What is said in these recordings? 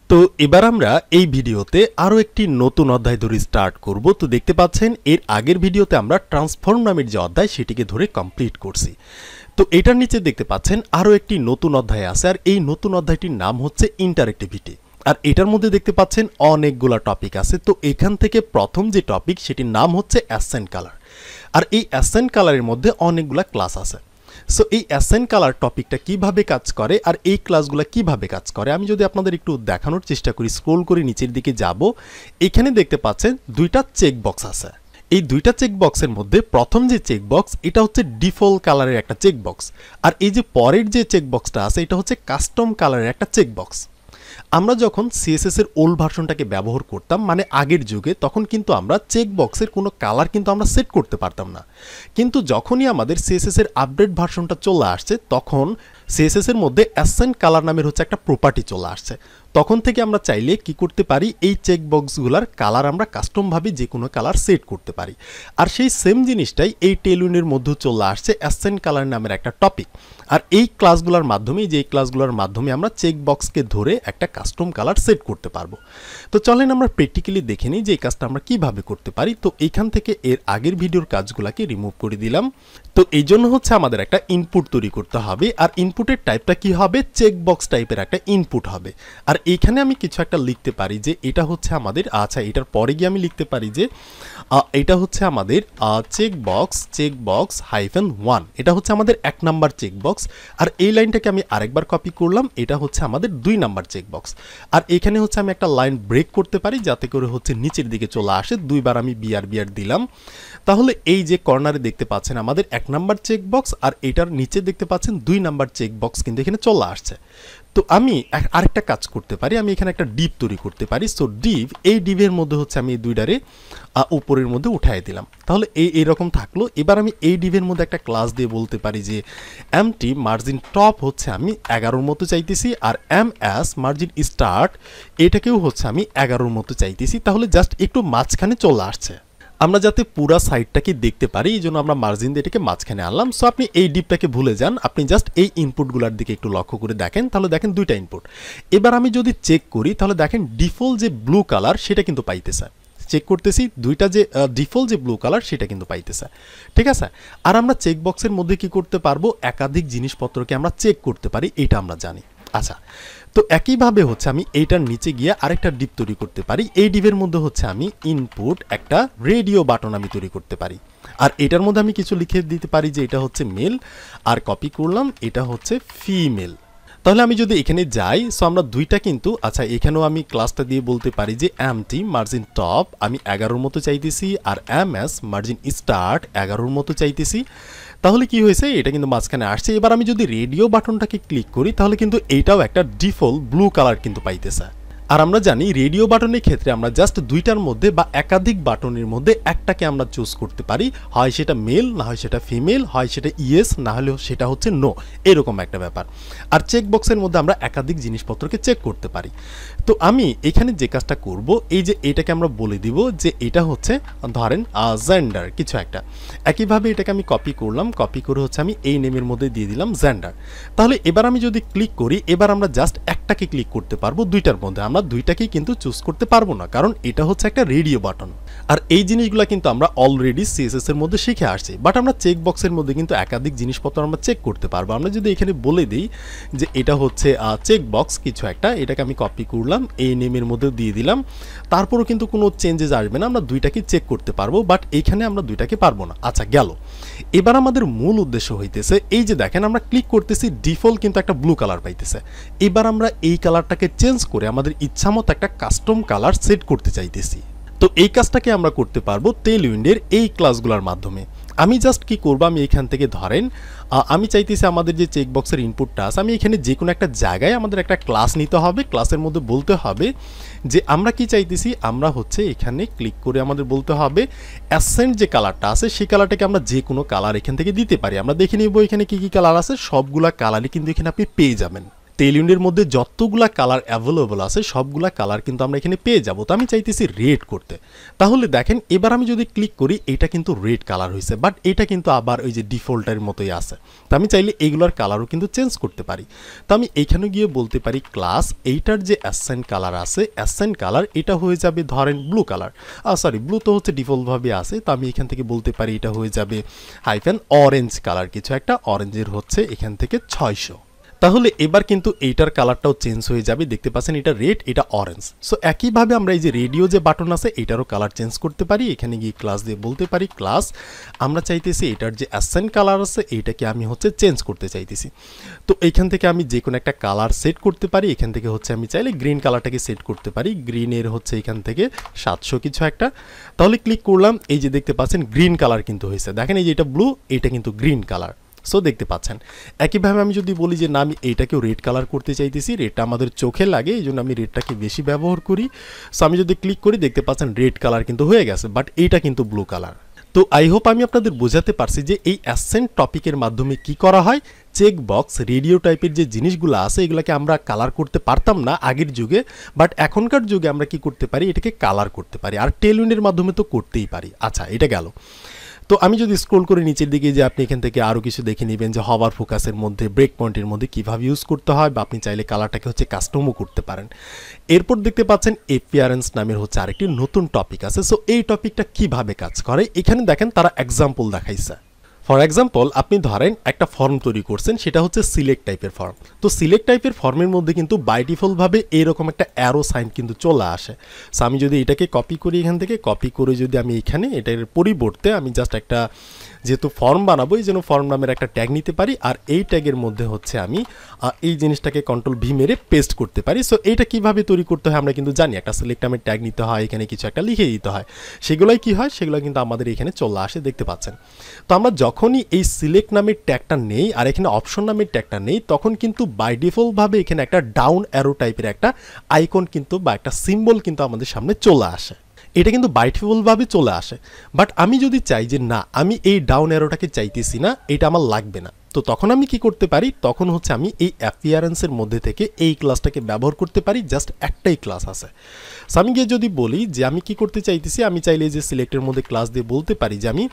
তো এবার আমরা এই ভিডিওতে আরো একটি নতুন অধ্যায় ধরে স্টার্ট করব। তো দেখতে পাচ্ছেন এর আগের ভিডিওতে আমরা ট্রান্সফর্ম নামের যে অধ্যায় সেটিকে ধরে কমপ্লিট করছি। তো এটার নিচে দেখতে পাচ্ছেন আরো একটি নতুন অধ্যায় আছে, আর এই নতুন অধ্যায়টির নাম হচ্ছে ইন্টারঅ্যাক্টিভিটি। আর এটার মধ্যে দেখতে পাচ্ছেন অনেকগুলা টপিক আছে। তো এখান থেকে প্রথম যে টপিক সেটির নাম হচ্ছে অ্যাসেন্ট কালার। আর এই অ্যাসেন্ট কালারের মধ্যে অনেকগুলা ক্লাস আছে। সো এই অ্যাসেন্ট কালার টপিকটা কিভাবে কাজ করে আর এই ক্লাসগুলো কিভাবে কাজ করে আমি যদি আপনাদের একটু দেখানোর চেষ্টা করি, স্ক্রল করে নিচের দিকে যাব, এখানে দেখতে পাচ্ছেন দুইটা চেক বক্স আছে। এই দুইটা চেক বক্সের মধ্যে প্রথম যে চেক বক্স এটা হচ্ছে ডিফল্ট কালারের একটা চেক বক্স, আর এই যে পরের যে চেক বক্সটা আছে এটা হচ্ছে কাস্টম কালারের একটা চেক বক্স। আমরা যখন সিএসএস এর ওল্ড ভার্সনটাকে ব্যবহার করতাম, মানে আগের যুগে, তখন কিন্তু আমরা চেক বক্সের কোনো কালার কিন্তু আমরা সেট করতে পারতাম না। কিন্তু যখনই আমাদের সিএসএস এর আপডেট ভার্সনটা চলে আসছে, তখন সিএসএস এর মধ্যে অ্যাসেন্ট কালার নামের হচ্ছে একটা প্রপার্টি চলে আসছে। তখন থেকে আমরা চাইলে কি করতে পারি, এই চেক বক্সগুলোর কালার আমরা কাস্টমভাবে যে কোনো কালার সেট করতে পারি। আর সেই সেম জিনিসটাই এই টেলউইন্ডের মধ্যে চলে আসছে অ্যাসেন্ট কালার নামের একটা টপিক। আর এই ক্লাসগুলোর মাধ্যমে আমরা চেক বক্সকে ধরে একটা কাস্টম কালার সেট করতে পারবো। তো চলেন আমরা প্র্যাকটিক্যালি দেখে নিই যে এই কাজটা আমরা কিভাবে করতে পারি। তো এইখান থেকে এর আগের ভিডিওর কাজগুলোকে রিমুভ করে দিলাম। তো এই জন্য হচ্ছে আমাদের একটা ইনপুট তৈরি করতে হবে, আর ইনপুটের টাইপটা কি হবে, চেক বক্স টাইপের একটা ইনপুট হবে। আর এইখানে আমি কিছু একটা লিখতে পারি যে এটা হচ্ছে আমাদের, আচ্ছা এটার পরে গিয়ে আমি লিখতে পারি যে এটা হচ্ছে আমাদের চেক বক্স -1, এটা হচ্ছে আমাদের 1 নাম্বার চেক বক্স। আর এই লাইনটাকে আমি আরেকবার কপি করলাম, এটা হচ্ছে আমাদের 2 নাম্বার চেক বক্স। আর এখানে হচ্ছে আমি একটা লাইন ব্রেক করতে পারি যাতে করে হচ্ছে নিচের দিকে চলে আসে, 2 বার আমি বিআর দিলাম। তাহলে এই যে কর্নারে দেখতে পাচ্ছেন আমাদের 1 নাম্বার চেক বক্স, আর এটার নিচে দেখতে পাচ্ছেন 2 নাম্বার চেক বক্স কিন্তু এখানে চলে আসছে। তো আমি আরেকটা কাজ করতে পারি, আমি এখানে একটা ডিপ তৈরি করতে পারি। সো এই ডিভের মধ্যে হচ্ছে আমি এই দুইটারে উপরের মধ্যে উঠাই দিলাম। তাহলে এইরকম থাকলো। এবার আমি এই ডিভের মধ্যে একটা ক্লাস দিয়ে বলতে পারি যে এমটি মার্জিন টপ হচ্ছে আমি 11-র মতো চাইতেছি, আর এমএস মার্জিন স্টার্ট এটাকেও হচ্ছে আমি 11-র মতো চাইতেছি। তাহলে জাস্ট একটু মাঝখানে চলে আসছে, আমরা যাতে পুরা সাইডটাকে দেখতে পারি এই জন্য আমরা মার্জিন দিয়ে এটাকে মাঝখানে আনলাম। সো আপনি এই ডিপটাকে ভুলে যান, আপনি জাস্ট এই ইনপুটগুলোর দিকে একটু লক্ষ্য করে দেখেন। তাহলে দেখেন দুইটা ইনপুট। এবার আমি যদি চেক করি তাহলে দেখেন ডিফল্ট যে ব্লু কালার সেটা কিন্তু পাইতেছে। চেক করতেছি দুইটা যে ডিফল্ট যে ব্লু কালার সেটা কিন্তু পাইতেছে, ঠিক আছে। আর আমরা চেক বক্সের মধ্যে কি করতে পারবো, একাধিক জিনিসপত্রকে আমরা চেক করতে পারি, এটা আমরা জানি। আচ্ছা, তো একইভাবে হচ্ছে আমি এইটার নিচে গিয়ে আরেকটা ডিপ তৈরি করতে পারি। এই ডিপের মধ্যে হচ্ছে আমি ইনপুট একটা রেডিও বাটন আমি তৈরি করতে পারি। আর এটার মধ্যে আমি কিছু লিখে দিতে পারি যে এটা হচ্ছে মেল, আর কপি করলাম এটা হচ্ছে ফিমেল। তাহলে আমি যদি এখানে যাই, সো আমরা দুইটা কিন্তু, আচ্ছা এখানেও আমি ক্লাসটা দিয়ে বলতে পারি যে এমটি মার্জিন টপ আমি 11-র মতো চাইতেছি, আর এমএস মার্জিন স্টার্ট 11-র মতো চাইতেছি। তাহলে কি হয়েছে, এটা কিন্তু মাঝখানে আসছে। এবার আমি যদি রেডিও বাটনটাকে ক্লিক করি তাহলে কিন্তু এইটাও একটা ডিফল্ট ব্লু কালার কিন্তু পাইতেছে। আর আমরা জানি রেডিও বাটনের ক্ষেত্রে আমরা জাস্ট দুইটার মধ্যে বা একাধিক বাটনের মধ্যে একটাকে আমরা চুজ করতে পারি, হয় সেটা মেল, না হয় সেটা ফিমেল, হয় সেটা ইয়েস, না হলেও সেটা হচ্ছে নো, এরকম একটা ব্যাপার। আর চেক বক্সের মধ্যে আমরা একাধিক জিনিসপত্রকে চেক করতে পারি। তো আমি এখানে যে কাজটা করব, এই যে এটাকে আমরা বলে দিব যে এটা হচ্ছে ধরেন জেন্ডার কিছু একটা। একইভাবে এটাকে আমি কপি করলাম, কপি করে হচ্ছে আমি এই নেমের মধ্যে দিয়ে দিলাম জেন্ডার। তাহলে এবার আমি যদি ক্লিক করি, এবার আমরা জাস্ট একটাকে ক্লিক করতে পারবো দুইটার মধ্যে, আমরা দুইটাকেই কিন্তু চুজ করতে পারবো না, কারণ এটা হচ্ছে একটা রেডিও বাটন। আর এই জিনিসগুলো কিন্তু আমরা অলরেডি সিএসএস এর মধ্যে শিখে আসছি, বাট আমরা চেক বক্সের মধ্যে কিন্তু একাধিক জিনিসপত্র আমরা চেক করতে পারবো। আমরা যদি এখানে বলে দিই যে এটা হচ্ছে চেক বক্স কিছু একটা, এটাকে আমি কপি করলাম, এই নেমের মধ্যে দিয়ে দিলাম, তারপরও কিন্তু কোনো চেঞ্জেস আসবে না, আমরা দুইটাকে চেক করতে পারবো, বাট এইখানে আমরা দুইটাকে পারবো না। আচ্ছা গেল। এবার আমাদের মূল উদ্দেশ্য হইতেছে, এই যে দেখেন আমরা ক্লিক করতেছি, ডিফল্ট কিন্তু একটা ব্লু কালার পাইতেছে। এবার আমরা এই কালারটাকে চেঞ্জ করে আমাদের ইচ্ছামতো একটা কাস্টম কালার সেট করতে চাইতেছি। তো এই কাজটাকে আমরা করতে পারবো টেলউইন্ডের এই ক্লাসগুলোর মাধ্যমে। আমি জাস্ট কি করবো, আমি এখান থেকে ধরেন আমি চাইতেছি আমাদের যে চেক বক্সের ইনপুটটা আছে, আমি এখানে যে কোনো একটা জায়গায় আমাদের একটা ক্লাস নিতে হবে, ক্লাসের মধ্যে বলতে হবে যে আমরা কি চাইতেছি, আমরা হচ্ছে এখানে ক্লিক করে আমাদের বলতে হবে অ্যাসেন্ট যে কালারটা আছে সেই কালারটাকে আমরা যে কোনো কালার এখান থেকে দিতে পারি। আমরা দেখে নিব এখানে কি কি কালার আছে, সবগুলা কালারই কিন্তু এখানে আপনি পেয়ে যাবেন। টেইলউইন্ডের মধ্যে যতগুলা কালার অ্যাভেলেবল আছে সবগুলা কালার কিন্তু আমরা এখানে পেয়ে যাব। তো আমি চাইতেছি রেড করতে। তাহলে দেখেন এবার আমি যদি ক্লিক করি এটা কিন্তু রেড কালার হয়েছে, বাট এটা কিন্তু আবার ওই যে ডিফল্টের মতোই আছে। তো আমি চাইলে এইগুলোর কালারও কিন্তু চেঞ্জ করতে পারি। তো আমি এইখানে গিয়ে বলতে পারি ক্লাস এইটার যে অ্যাসাইন কালার আছে, অ্যাসাইন কালার এটা হয়ে যাবে ধরেন ব্লু কালার, সরি ব্লু তো হচ্ছে ডিফল্টভাবে আছে। তো আমি এখান থেকে বলতে পারি এটা হয়ে যাবে হাইফেন অরেঞ্জ কালার কিছু একটা, অরেঞ্জের হচ্ছে এখান থেকে 600। তাহলে এবার কিন্তু এইটার কালারটাও চেঞ্জ হয়ে যাবে, দেখতে পাচ্ছেন এটা রেড এটা অরেঞ্জ। সো একইভাবে আমরা এই যে রেডিও যে বাটন আছে এটারও কালার চেঞ্জ করতে পারি। এখানে গিয়ে ক্লাস দিয়ে বলতে পারি ক্লাস আমরা চাইতেছি এটার যে অ্যাসাইন কালার আছে এইটাকে আমি হচ্ছে চেঞ্জ করতে চাইতেছি। তো এইখান থেকে আমি যে কোনো একটা কালার সেট করতে পারি। এখান থেকে হচ্ছে আমি চাইলে গ্রিন কালারটাকে সেট করতে পারি, গ্রিনের হচ্ছে এখান থেকে 700 কিছু একটা। তাহলে ক্লিক করলাম, এই যে দেখতে পাচ্ছেন গ্রিন কালার কিন্তু হয়েছে। দেখেন এই যে এটা ব্লু, এটা কিন্তু গ্রিন কালার। সো দেখতে পাচ্ছেন একইভাবে আমি যদি বলি যে না আমি এইটাকেও রেড কালার করতে চাইতেছি, রেডটা আমাদের চোখে লাগে এই জন্য আমি রেডটাকে বেশি ব্যবহার করি। সো আমি যদি ক্লিক করি দেখতে পাচ্ছেন রেড কালার কিন্তু হয়ে গেছে, বাট এইটা কিন্তু ব্লু কালার। তো আই হোপ আমি আপনাদের বোঝাতে পারছি যে এই অ্যাসেন্ট টপিকের মাধ্যমে কি করা হয়। চেক বক্স রেডিও টাইপের যে জিনিসগুলো আছে এগুলোকে আমরা কালার করতে পারতাম না আগের যুগে, বাট এখনকার যুগে আমরা কি করতে পারি এটাকে কালার করতে পারি, আর টেলউইন্ডের মাধ্যমে তো করতেই পারি। আচ্ছা এটা গেল। তো আমি যদি স্ক্রল করে নিচের দিকে যে আপনি এখান থেকে আরও কিছু দেখে নেবেন যে হভার ফোকাসের মধ্যে ব্রেক পয়েন্টের মধ্যে কীভাবে ইউজ করতে হয়, বা আপনি চাইলে কালারটাকে হচ্ছে কাস্টমও করতে পারেন। এরপর দেখতে পাচ্ছেন অ্যাপিয়ারেন্স নামের হচ্ছে আরেকটি নতুন টপিক আছে। সো এই টপিকটা কিভাবে কাজ করে এখানে দেখেন তারা এক্সাম্পল দেখাইছে। ফর এক্সাম্পল আপনি ধরেন একটা ফর্ম তৈরি করছেন, সেটা হচ্ছে সিলেক্ট টাইপের ফর্ম। তো সিলেক্ট টাইপের ফর্মের মধ্যে কিন্তু বাই ডিফল্টভাবে এরকম একটা অ্যারো সাইন কিন্তু চলে আসে। সো আমি যদি এটাকে কপি করি, এখান থেকে কপি করে যদি আমি এখানে এটার পরিবর্তে আমি জাস্ট একটা যেহেতু ফর্ম বানাবো এই জন্য ফর্ম নামের একটা ট্যাগ নিতে পারি, আর এই ট্যাগের মধ্যে হচ্ছে আমি এই জিনিসটাকে কন্ট্রোল ভি মেরে পেস্ট করতে পারি। সো এইটা কীভাবে তৈরি করতে হয় আমরা কিন্তু জানি, একটা সিলেক্ট নামের ট্যাগ নিতে হয়, এখানে কিছু একটা লিখে দিতে হয়, সেগুলোই কী হয় সেগুলো কিন্তু আমাদের এখানে চলে আসে, দেখতে পাচ্ছেন। তো আমরা যখনই এই সিলেক্ট নামের ট্যাগটা নেই আর এখানে অপশন নামের ট্যাগটা নেই তখন কিন্তু বাই ডিফল্টভাবে এখানে একটা ডাউন অ্যারো টাইপের একটা আইকন কিন্তু বা একটা সিম্বল কিন্তু আমাদের সামনে চলে আসে। এটা কিন্তু বাই ডিফল্টভাবে চলে আসে, বাট আমি যদি চাই যে না আমি এই ডাউন অ্যারোটাকে চাইতেছি না, এটা আমার লাগবে না, তো তখন আমি কি করতে পারি, তখন হচ্ছে আমি এই অ্যাপিয়ারেন্সের মধ্যে থেকে এই ক্লাসটাকে ব্যবহার করতে পারি। জাস্ট একটাই ক্লাস আছে। সো আমি গিয়ে যদি বলি যে আমি কি করতে চাইতেছি, আমি চাইলে যে সিলেক্টের মধ্যে ক্লাস দিয়ে বলতে পারি যে আমি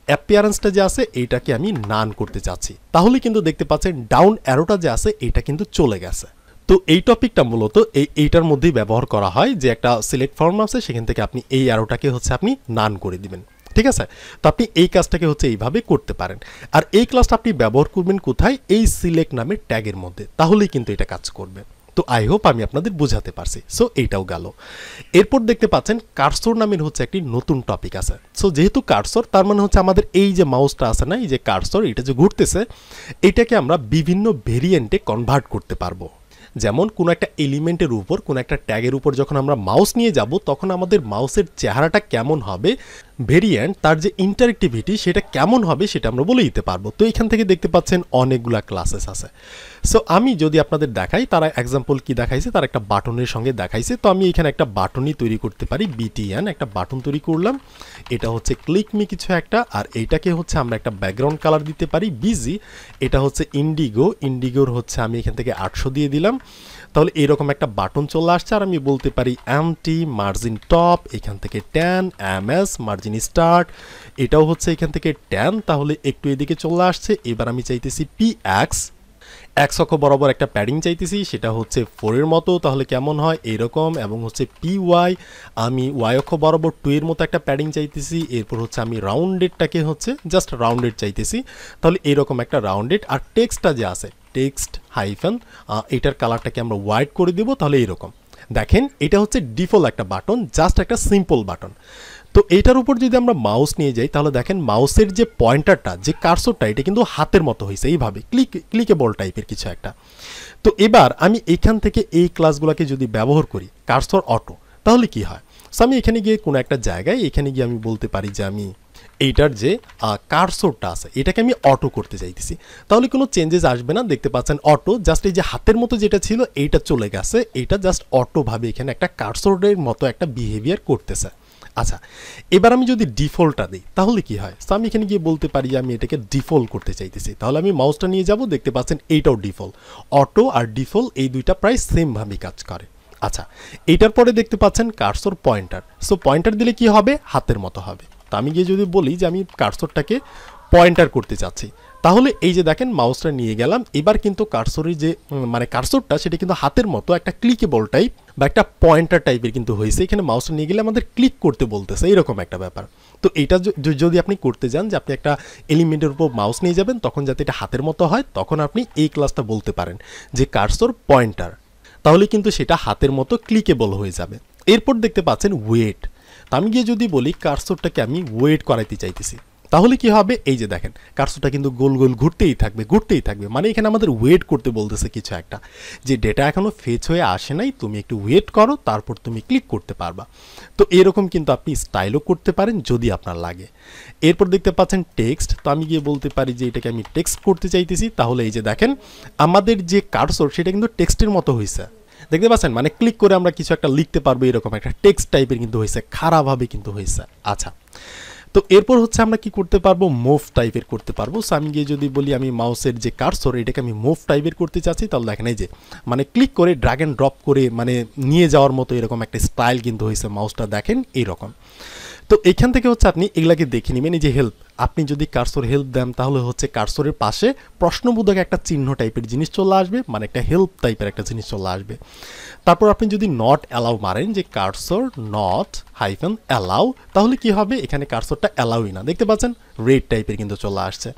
অ্যাপিয়ারেন্সটা যে আছে এইটাকে আমি নান করতে চাচ্ছি, তাহলে কিন্তু দেখতে পাচ্ছেন ডাউন অ্যারোটা যে আছে এটা কিন্তু চলে গেছে। তো এই টপিকটা মূলত এইটার মধ্যেই ব্যবহার করা হয় যে একটা সিলেক্ট ফর্ম আছে সেখান থেকে আপনি এই অ্যারোটাকে হচ্ছে আপনি নান করে দিবেন, ঠিক আছে। তো আপনি এই কাজটাকে হচ্ছে এইভাবে করতে পারেন। আর এই ক্লাসটা আপনি ব্যবহার করবেন কোথায়, এই সিলেক্ট নামের ট্যাগের মধ্যে, তাহলেই কিন্তু এটা কাজ করবে। তো আই হোপ আমি আপনাদের বোঝাতে পারছি। সো এইটাও গেল। এরপর দেখতে পাচ্ছেন কার্সর নামের হচ্ছে একটি নতুন টপিক আছে। সো যেহেতু কার্সর তার মানে হচ্ছে আমাদের এই যে মাউসটা আছে না, এই যে কার্সর এটা যে ঘুরতেছে এটাকে আমরা বিভিন্ন ভেরিয়েন্টে কনভার্ট করতে পারবো। যেমন কোনো একটা এলিমেন্টের উপর কোনো একটা ট্যাগের উপর যখন আমরা মাউস নিয়ে যাব তখন আমাদের মাউসের চেহারাটা কেমন হবে, ভেরিয়েন্ট তার যে ইন্টারেক্টিভিটি সেটা কেমন হবে সেটা আমরা বলে দিতে পারবো। তো এখান থেকে দেখতে পাচ্ছেন অনেকগুলা ক্লাসেস আছে। সো আমি যদি আপনাদের দেখাই তারা এক্সাম্পল কি দেখাইছে, তার একটা বাটনের সঙ্গে দেখাইছে। তো আমি এখানে একটা বাটনই তৈরি করতে পারি, বিটিএন একটা বাটন তৈরি করলাম, এটা হচ্ছে ক্লিক মি কিছু একটা, আর এইটাকে হচ্ছে আমরা একটা ব্যাকগ্রাউন্ড কালার দিতে পারি বিজি, এটা হচ্ছে ইন্ডিগো, ইন্ডিগোর হচ্ছে আমি এখান থেকে 800 দিয়ে দিলাম। তাহলে এরকম একটা বাটন চলে আসছে, আর আমি বলতে পারি এমটি মার্জিন টপ এখান থেকে 10, এমএস মার্জিন স্টার্ট এটাও হচ্ছে এখান থেকে 10, তাহলে একটু এদিকে চলে আসছে। এবার আমি চাইতেছি পিএক্স এক্স অক্ষ বরাবর একটা প্যাডিং চাইতেছি, সেটা হচ্ছে 4 এর মতো, তাহলে কেমন হয় এরকম, এবং হচ্ছে পিওয়াই আমি ওয়াই অক্ষ বরাবর 2 এর মতো একটা প্যাডিং চাইতেছি। এরপর হচ্ছে আমি রাউন্ডেডটাকে হচ্ছে জাস্ট রাউন্ডেড চাইতেছি, তাহলে এরকম একটা রাউন্ডেড। আর টেক্সটটা যে আছে টেক্সট হাইফেন এটার কালারটাকে আমরা হোয়াইট করে দেব, তাহলে এরকম দেখেন এটা হচ্ছে ডিফল্ট একটা বাটন, জাস্ট একটা সিম্পল বাটন। তো এটার উপর যদি আমরা মাউস নিয়ে যাই তাহলে দেখেন মাউসের যে পয়েন্টারটা যে কার্সরটা এটা কিন্তু হাতের মতো হয়েছে, এইভাবে ক্লিকেবল টাইপের কিছু একটা। তো এবার আমি এখান থেকে এই ক্লাসগুলোকে যদি ব্যবহার করি কার্সর অটো, তাহলে কি হয়। সো আমি এখানে গিয়ে কোনো একটা জায়গায় এখানে গিয়ে আমি বলতে পারি যে আমি এইটার যে কার্সরটা আছে এটাকে আমি অটো করতে চাইতেছি, তাহলে কোনো চেঞ্জেস আসবে না, দেখতে পাচ্ছেন অটো, জাস্ট এই যে হাতের মতো যেটা ছিল এইটা চলে গেছে, এইটা জাস্ট অটোভাবে এখানে একটা কার্সরের মতো একটা বিহেভিয়ার করতেছে। আচ্ছা, এবার আমি যদি ডিফল্টটা দিই তাহলে কি হয়? সো আমি এখানে গিয়ে বলতে পারি যে আমি এটাকে ডিফল্ট করতে চাইতেছি। তাহলে আমি মাউসটা নিয়ে যাব, দেখতে পাচ্ছেন এইটাও ডিফল্ট। অটো আর ডিফল্ট এই দুইটা প্রায় সেমভাবেই কাজ করে। আচ্ছা, এইটার পরে দেখতে পাচ্ছেন কার্সর পয়েন্টার। সো পয়েন্টার দিলে কি হবে? হাতের মতো হবে। তো আমি গিয়ে যদি বলি যে আমি কার্সরটাকে পয়েন্টার করতে চাচ্ছি, তাহলে এই যে দেখেন মাউসটা নিয়ে গেলাম, এবার কিন্তু কার্সরের যে মানে কার্সরটা সেটা কিন্তু হাতের মতো একটা ক্লিকেবল টাইপ বা একটা পয়েন্টার টাইপের কিন্তু হয়েছে। এখানে মাউসটা নিয়ে গেলে আমাদের ক্লিক করতে বলতেছে, এরকম একটা ব্যাপার। তো এটা যদি আপনি করতে যান যে আপনি একটা এলিমেন্টের উপর মাউস নিয়ে যাবেন, তখন যাতে এটা হাতের মতো হয়, তখন আপনি এই ক্লাসটা বলতে পারেন যে কার্সর পয়েন্টার, তাহলে কিন্তু সেটা হাতের মতো ক্লিকেবল হয়ে যাবে। এরপর দেখতে পাচ্ছেন ওয়েট। তো আমি গিয়ে যদি বলি কার্সরটাকে আমি ওয়েট করাইতে চাইতেছি, তাহলে কি হবে? এই যে দেখেন কার্সরটা কিন্তু গোল গোল ঘুরতেই থাকবে, মানে এখানে আমাদের ওয়েট করতে বলতেছে কিছু একটা, যে ডেটা এখনো ফেচ হয়ে আসে নাই, তুমি একটু ওয়েট করো, তারপর তুমি ক্লিক করতে পারবা। তো এরকম কিন্তু আপনি স্টাইলও করতে পারেন যদি আপনার লাগে। এরপর দেখতে পাচ্ছেন টেক্সট। তো আমি গিয়ে বলতে পারি যে এটাকে আমি টেক্সট করতে চাইতেছি, তাহলে এই যে দেখেন আমাদের যে কার্সর সেটা কিন্তু টেক্সটের মতো হয়েছে, দেখতে পাচ্ছেন? মানে ক্লিক করে আমরা কিছু একটা লিখতে পারবো, এরকম একটা টেক্সট টাইপের কিন্তু হয়েছে, খারাপভাবে কিন্তু হয়েছে। আচ্ছা, তো এরপর হচ্ছে আমরা কি করতে পারবো? মুভ টাইপের করতে পারবো। সো আমি গিয়ে যদি বলি আমি মাউসের যে কার্সর এটাকে আমি মুভ টাইপের করতে চাচ্ছি, তাহলে দেখেন এই যে মানে ক্লিক করে ড্র্যাগ এন্ড ড্রপ করে মানে নিয়ে যাওয়ার মতো এরকম একটা স্টাইল কিন্তু হয়েছে মাউসটা, দেখেন এইরকম। তো এখান থেকে হচ্ছে আপনি এগুলাকে দেখে নেবেন। এই যে হেল্প, আপনি যদি কার্সর হেল্প দেন তাহলে হচ্ছে কার্সরের পাশে প্রশ্নবোধক একটা চিহ্ন টাইপের জিনিস চলে আসবে, মানে একটা হেল্প টাইপের একটা জিনিস চলে আসবে। তারপর আপনি যদি নট অ্যালাউ মারেন, যে কার্সর নট হাইফেন অ্যালাউ, তাহলে কি হবে? এখানে কার্সরটা অ্যালাউই না, দেখতে পাচ্ছেন রেড টাইপের কিন্তু চলে আসছে।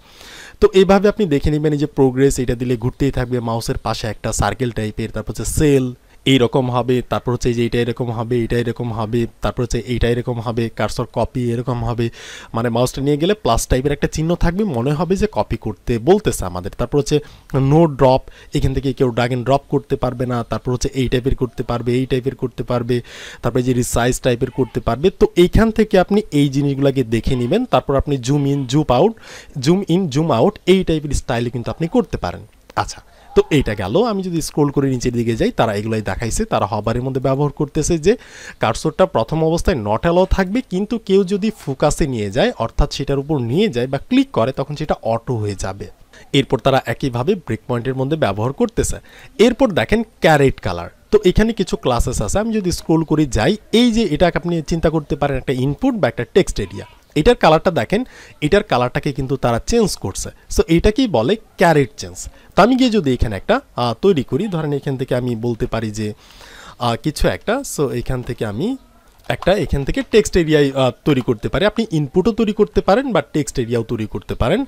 তো এইভাবে আপনি দেখে নেবেন এই যে প্রোগ্রেস, এটা দিলে ঘুরতেই থাকবে মাউসের পাশে একটা সার্কেল টাইপের, তারপর হচ্ছে সেল এইরকম হবে, তারপর হচ্ছে যে এটা এরকম হবে, এটা এরকম হবে, তারপর হচ্ছে এইটা এরকম হবে, কার্সর কপি এরকম হবে, মানে মাউসটা নিয়ে গেলে প্লাস টাইপের একটা চিহ্ন থাকবে, মনে হবে যে কপি করতে বলতেছে আমাদের। তারপর হচ্ছে নো ড্রপ, এখান থেকে কেউ ড্র্যাগ এন্ড ড্রপ করতে পারবে না। তারপর হচ্ছে এই টাইপের করতে পারবে, এই টাইপের করতে পারবে, তারপরে যে রিসাইজ টাইপের করতে পারবে। তো এইখান থেকে আপনি এই জিনিসগুলোকে দেখে নেবেন, তারপর আপনি জুম ইন জুম আউট এই টাইপের স্টাইলে কিন্তু আপনি করতে পারেন। আচ্ছা, তো এইটা গেল। আমি যদি স্ক্রোল করে নিচের দিকে যাই, তারা এগুলাই দেখাইছে, তারা হবারের মধ্যে ব্যবহার করতেছে যে কার্সরটা প্রথম অবস্থায় নট অ্যালাউ থাকবে, কিন্তু কেউ যদি ফোকাসে নিয়ে যায়, অর্থাৎ সেটার উপর নিয়ে যায় বা ক্লিক করে, তখন সেটা অটো হয়ে যাবে। এরপর তারা একইভাবে ব্রেক পয়েন্টের মধ্যে ব্যবহার করতেছে। এরপর দেখেন ক্যারেট কালার। তো এখানে কিছু ক্লাসেস আছে, আমি যদি স্ক্রোল করে যাই, এই যে এটাকে আপনি চিন্তা করতে পারেন একটা ইনপুট বা একটা টেক্সট এরিয়া, এটার কালারটা দেখেন, এটার কালারটাকে কিন্তু তারা চেঞ্জ করছে। সো এইটাকেই বলে ক্যারেট চেঞ্জ। তো আমি গিয়ে যদি এখানে একটা তৈরি করি, ধরেন এখান থেকে আমি বলতে পারি যে কিছু একটা, সো এখান থেকে আমি এখান থেকে টেক্সট এরিয়ায় তৈরি করতে পারি। আপনি ইনপুটও তৈরি করতে পারেন বা টেক্সট এরিয়াও তৈরি করতে পারেন।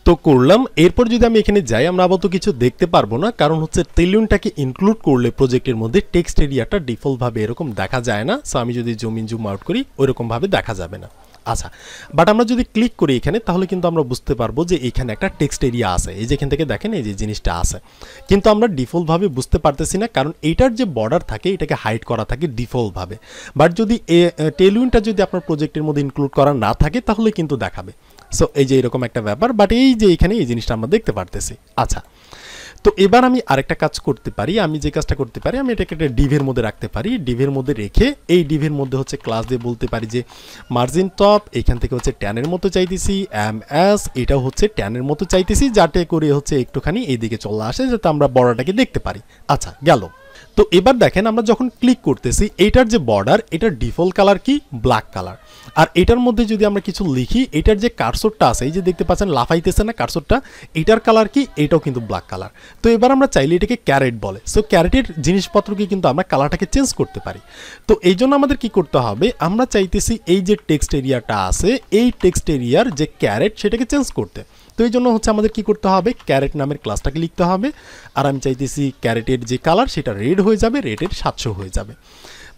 তো করলাম। এরপর যদি আমি এখানে যাই, আমরা আপাতত কিছু দেখতে পারবো না, কারণ হচ্ছে টেইলউইন্ডটাকে ইনক্লুড করলে প্রজেক্টের মধ্যে টেক্সট এরিয়াটা ডিফল্টভাবে এরকম দেখা যায় না। সো আমি যদি জুম ইন জুম আউট করি, ওইরকমভাবে দেখা যাবে না। আচ্ছা, বাট আমরা যদি ক্লিক করি এখানে, তাহলে কিন্তু আমরা বুঝতে পারবো যে এখানে একটা টেক্সট এরিয়া আছে। এই যে এখান থেকে দেখেন এই যে জিনিসটা আছে, কিন্তু আমরা ডিফল্টভাবে বুঝতে পারতেছি না, কারণ এইটার যে বর্ডার থাকে এটাকে হাইড করা থাকে ডিফল্টভাবে। বাট যদি টেইলউইন্ডটা যদি আপনার প্রজেক্টের মধ্যে ইনক্লুড করা না থাকে, তাহলে কিন্তু দেখাবে। সো এই যে এরকম একটা ব্যাপার, বাট এই যে এখানে এই জিনিসটা আমরা দেখতে পারতেছি। আচ্ছা, তো এবার আমি আরেকটা কাজ করতে পারি। আমি যে কাজটা করতে পারি, আমি এটাকে একটা ডিভের মধ্যে রাখতে পারি। ডিভের মধ্যে রেখে এই ডিভের মধ্যে হচ্ছে ক্লাস দিয়ে বলতে পারি যে মার্জিন টপ এখান থেকে হচ্ছে ট্যানের মতো চাইতেছি, এমএস এটাও হচ্ছে ট্যানের মতো চাইতেছি, যাতে করে হচ্ছে একটুখানি এইদিকে চলে আসে, যাতে আমরা বর্ডারটাকে দেখতে পারি। আচ্ছা, গেল। তো এবার দেখেন আমরা যখন ক্লিক করতেছি, এইটার যে বর্ডার, এটার ডিফল্ট কালার কি? Black colour. আর এটার মধ্যে যদি আমরা কিছু লিখি, এটার যে কার্সরটা আছে, এই যে দেখতে পাচ্ছেন লাফাইতেছে না কার্সরটা, এটার কালার কি? এটাও কিন্তু ব্ল্যাক কালার। তো এবার আমরা চাইলে এটাকে ক্যারেট বলে। সো ক্যারেটের জিনিসপত্রকে কিন্তু আমরা কালারটাকে চেঞ্জ করতে পারি। তো এই জন্য আমাদের কি করতে হবে? আমরা চাইতেছি এই যে টেক্সট এরিয়াটা আছে, এই টেক্সট এরিয়ার যে ক্যারেট সেটাকে চেঞ্জ করতে। তো এই জন্য হচ্ছে আমাদের কি করতে হবে? ক্যারেট নামের ক্লাসটাকে লিখতে হবে। আর আমি চাইতেছি ক্যারেটের যে কালার সেটা রেড হয়ে যাবে, রেডের 700 হয়ে যাবে।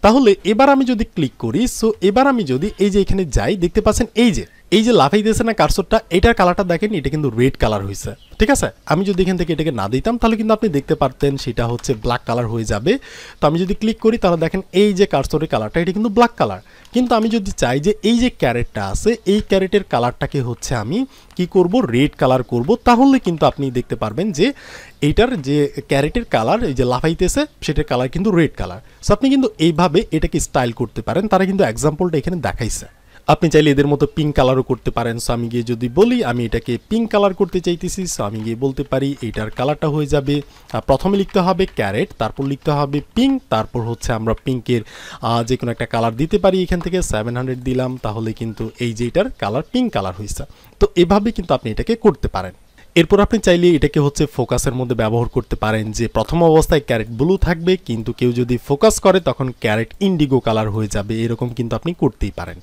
তাহলে এবার আমি যদি ক্লিক করি, সো এবার আমি যদি এই যে এখানে যাই, দেখতে পাচ্ছেন এই যে এই যে লাফাইতেছে না কার্সরটা, এটার কালারটা দেখেন, এটা কিন্তু রেড কালার হয়েছে। ঠিক আছে, আমি যদি এখান থেকে এটাকে না দিতাম তাহলে কিন্তু আপনি দেখতে পারতেন সেটা হচ্ছে ব্ল্যাক কালার হয়ে যাবে। তো আমি যদি ক্লিক করি তাহলে দেখেন এই যে কার্সরের কালারটা এটা কিন্তু ব্ল্যাক কালার। কিন্তু আমি যদি চাই যে এই যে ক্যারেটটা আছে এই ক্যারেটের কালারটাকে হচ্ছে আমি কি করব, রেড কালার করব, তাহলে কিন্তু আপনি দেখতে পারবেন যে এইটার যে ক্যারেটের কালার এই যে লাফাইতেছে সেটার কালার কিন্তু রেড কালার। সো আপনি কিন্তু এইভাবে এটাকে স্টাইল করতে পারেন। তারা কিন্তু এক্সাম্পলটা এখানে দেখাইছে। আপনি চাইলে এদের মতো পিঙ্ক কালারও করতে পারেন। সো আমি গিয়ে যদি বলি আমি এটাকে পিঙ্ক কালার করতে চাইতেছি, সো আমি গিয়ে বলতে পারি এইটার কালারটা হয়ে যাবে, প্রথমে লিখতে হবে ক্যারেট, তারপর লিখতে হবে পিঙ্ক, তারপর হচ্ছে আমরা পিঙ্কের যে কোনো একটা কালার দিতে পারি। এখান থেকে 700 দিলাম, তাহলে কিন্তু এই যে এটার কালার পিঙ্ক কালার হয়েছে। তো এভাবে কিন্তু আপনি এটাকে করতে পারেন। এরপর আপনি চাইলে এটাকে হচ্ছে ফোকাসের মধ্যে ব্যবহার করতে পারেন, যে প্রথম অবস্থায় ক্যারেট ব্লু থাকবে কিন্তু কেউ যদি ফোকাস করে তখন ক্যারেট ইন্ডিগো কালার হয়ে যাবে, এরকম কিন্তু আপনি করতেই পারেন।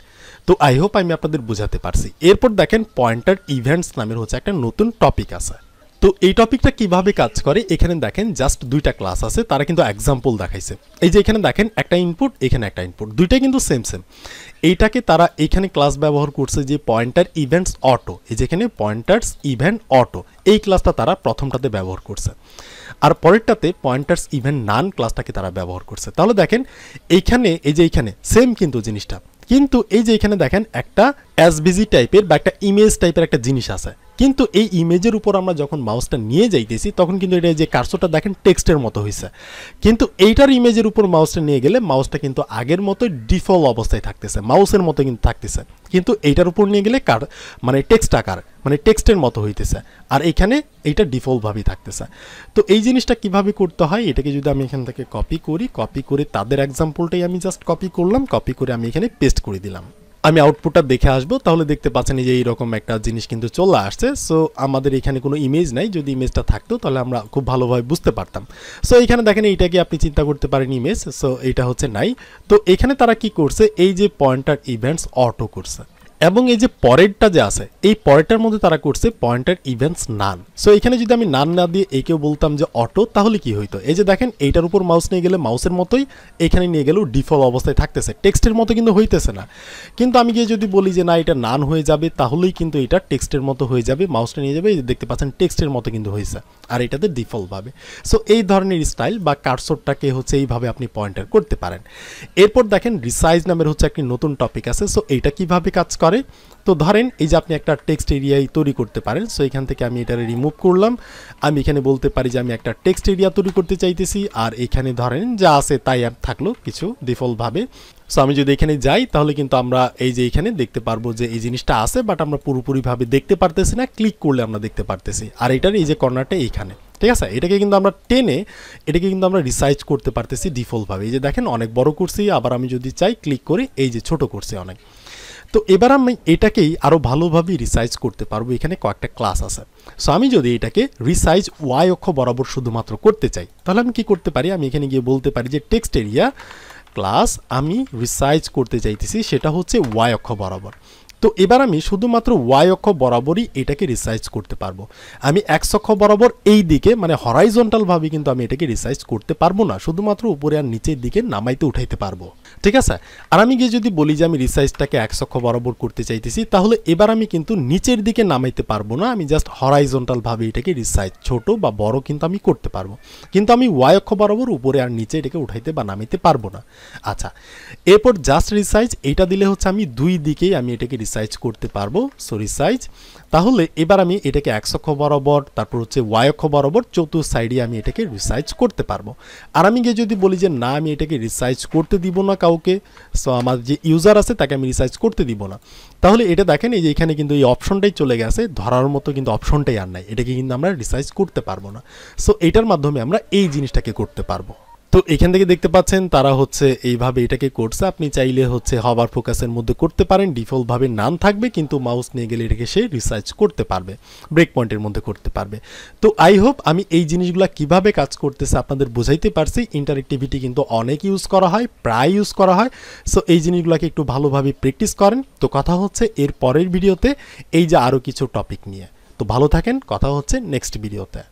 তো আই হোপ আমি আপনাদের বোঝাতে পারছি। এরপর দেখেন পয়েন্টার ইভেন্টস নামের হচ্ছে একটা নতুন টপিক আছে। তো এই টপিকটা কিভাবে কাজ করে, এখানে দেখেন জাস্ট দুইটা ক্লাস আছে, তারা কিন্তু এক্সাম্পল দেখাইছে। এই যে এখানে দেখেন একটা ইনপুট, এখানে একটা ইনপুট, দুইটাই কিন্তু সেম। এইটাকে তারা এখানে ক্লাস ব্যবহার করছে যে পয়েন্টার ইভেন্টস অটো, এই যে এখানে পয়েন্টার্স ইভেন্ট অটো, এই ক্লাসটা তারা প্রথমটাতে ব্যবহার করছে। আর পরেরটাতে পয়েন্টার্স ইভেন্ট নান ক্লাসটাকে তারা ব্যবহার করছে। তাহলে দেখেন এইখানে এই যে এইখানে সেম কিন্তু জিনিসটা, কিন্তু এই যে এখানে দেখেন একটা এসভিজি টাইপের বা একটা ইমেজ টাইপের একটা জিনিস আছে, কিন্তু এই ইমেজের উপর আমরা যখন মাউসটা নিয়ে যাইতেছি তখন কিন্তু এটা যে কার্সরটা দেখেন টেক্সটের মতো হয়েছে, কিন্তু এইটার ইমেজের উপর মাউসটা নিয়ে গেলে মাউসটা কিন্তু আগের মতো ডিফল্ট অবস্থায় থাকতেছে, মাউসের মতো কিন্তু থাকতেছে, কিন্তু এইটার উপর নিয়ে গেলে মানে টেক্সট আকার মানে টেক্সটের মতো হইতেছে, আর এখানে এইটা ডিফল্টভাবেই থাকতেছে। তো এই জিনিসটা কিভাবে করতে হয়, এটাকে যদি আমি এখান থেকে কপি করে তাদের এক্সাম্পলটাই আমি জাস্ট কপি করলাম, কপি করে আমি এখানে পেস্ট করে দিলাম। আমি আউটপুটটা দেখে আসবো, তাহলে দেখতে পাচ্ছেন যে এইরকম একটা জিনিস কিন্তু চলে আসছে। সো আমাদের এখানে কোনো ইমেজ নাই, যদি ইমেজটা থাকতো তাহলে আমরা খুব ভালোভাবে বুঝতে পারতাম। সো এখানে দেখেন এইটাকে আপনি চিন্তা করতে পারেন ইমেজ, সো এইটা হচ্ছে নাই। তো এখানে তারা কি করছে, এই যে পয়েন্টার ইভেন্টস অটো করছে, এবং এই যে পরেরটা যে আছে এই পরেরটার মধ্যে তারা করছে পয়েন্টার ইভেন্টস নান। সো এখানে যদি আমি নান না দিয়ে একেও বলতাম যে অটো, তাহলে কি হইতো, এই যে দেখেন এইটার উপর মাউস নিয়ে গেলে মাউসের মতোই, এখানে নিয়ে গেলেও ডিফল্ট অবস্থায় থাকতেছে, টেক্সটের মতো কিন্তু হইতেছে না। কিন্তু আমি গিয়ে যদি বলি যে না এটা নান হয়ে যাবে, তাহলেই কিন্তু এটা টেক্সটের মতো হয়ে যাবে, মাউসটা নিয়ে যাবে, এই যে দেখতে পাচ্ছেন টেক্সটের মতো কিন্তু হয়েছে, আর এটাতে ডিফল্টভাবে। সো এই ধরনের স্টাইল বা কার্সরটাকে হচ্ছে এইভাবে আপনি পয়েন্টার করতে পারেন। এরপর দেখেন রিসাইজ নামের হচ্ছে একটি নতুন টপিক আছে। সো এইটা কিভাবে কাজ করে, তো ধরেন এই যে আপনি একটা টেক্সট এরিয়াই তৈরি করতে পারেন। সো এখান থেকে আমি এটা রিমুভ করলাম, আমি এখানে বলতে পারি যে আমি একটা টেক্সট এরিয়া তৈরি করতে চাইতেছি, আর এখানে ধরেন যা আছে তাই থাকলো কিছু ডিফল্টভাবে। সো আমি যদি এখানে যাই তাহলে কিন্তু আমরা এই যে এখানে দেখতে পারবো যে এই জিনিসটা আছে, বাট আমরা পুরোপুরিভাবে দেখতে পারতেছি না, ক্লিক করলে আমরা দেখতে পারতেছি। আর এটার এই যে কর্নারটা এইখানে, ঠিক আছে, এটাকে কিন্তু আমরা টেনে এটাকে কিন্তু আমরা রিসাইজ করতে পারতেছি ডিফল্টভাবে। এই যে দেখেন অনেক বড় করছি, আবার আমি যদি চাই ক্লিক করে এই যে ছোট করছি অনেক। তো এবার আমি এটাকেই আরও ভালোভাবে রিসাইজ করতে পারবো, এখানে কয়েকটা ক্লাস আছে। সো আমি যদি এটাকে রিসাইজ ওয়াই অক্ষ বরাবর শুধুমাত্র করতে চাই, তাহলে আমি কি করতে পারি, আমি এখানে গিয়ে বলতে পারি যে টেক্সট এরিয়া ক্লাস আমি রিসাইজ করতে চাইতেছি সেটা হচ্ছে ওয়াই অক্ষ বরাবর। তো এবার আমি শুধুমাত্র ওয়াই অক্ষ বরাবরই এটাকে রিসাইজ করতে পারবো, আমি এক্স অক্ষ বরাবর এই দিকে মানে হরাইজন্টালভাবে কিন্তু আমি এটাকে রিসাইজ করতে পারবো না, শুধুমাত্র উপরে আর নিচের দিকে নামাইতে উঠাইতে পারবো, ঠিক আছে। আর আমি গিয়ে যদি বলি যে আমি রিসাইজটাকে এক্স অক্ষ বরাবর করতে চাইতেছি, তাহলে এবার আমি কিন্তু নিচের দিকে নামাইতে পারবো না, আমি জাস্ট হরাইজন্টালভাবে এটাকে রিসাইজ ছোট বা বড় কিন্তু আমি করতে পারবো, কিন্তু আমি ওয়াই অক্ষ বরাবর উপরে আর নিচে এটাকে উঠাইতে বা নামাইতে পারবো না। আচ্ছা, এরপর জাস্ট রিসাইজ এইটা দিলে হচ্ছে আমি দুই দিকেই আমি এটাকে রিসাইজ করতে পারবো। সো রিসাইজ, তাহলে এবার আমি এটাকে এক্স অক্ষ বরাবর, তারপর হচ্ছে ওয়াই অক্ষ বরাবর চতুর্থ সাইডে আমি এটাকে রিসাইজ করতে পারবো। আর আমি গিয়ে যদি বলি যে না আমি এটাকে রিসাইজ করতে দিব না কাউকে, সো আমার যে ইউজার আছে তাকে আমি রিসাইজ করতে দিব না, তাহলে এটা দেখেন এই যে এখানে কিন্তু এই অপশনটাই চলে গেছে, ধরার মতো কিন্তু অপশনটাই আর নাই, এটাকে কিন্তু আমরা রিসাইজ করতে পারবো না। সো এটার মাধ্যমে আমরা এই জিনিসটাকে করতে পারবো। তো এখান থেকে দেখতে পাচ্ছেন তারা হচ্ছে এইভাবে এটাকে করছে। আপনি চাইলে হচ্ছে হভার ফোকাসের মধ্যে করতে পারেন, ডিফল্টভাবে নাম থাকবে, কিন্তু মাউস নিয়ে গেলে এটাকে সে রিসার্চ করতে পারবে, ব্রেক পয়েন্টের মধ্যে করতে পারবে। তো আই হোপ আমি এই জিনিসগুলো কিভাবে কাজ করতেছে আপনাদের বোঝাইতে পারছি। ইন্টারঅ্যাক্টিভিটি কিন্তু অনেক ইউজ করা হয়, প্রায় ইউজ করা হয়। সো এই জিনিসগুলোকে একটু ভালোভাবে প্র্যাকটিস করেন। তো কথা হচ্ছে এর পরের ভিডিওতে এই যে আরও কিছু টপিক নিয়ে। তো ভালো থাকেন, কথা হচ্ছে নেক্সট ভিডিওতে।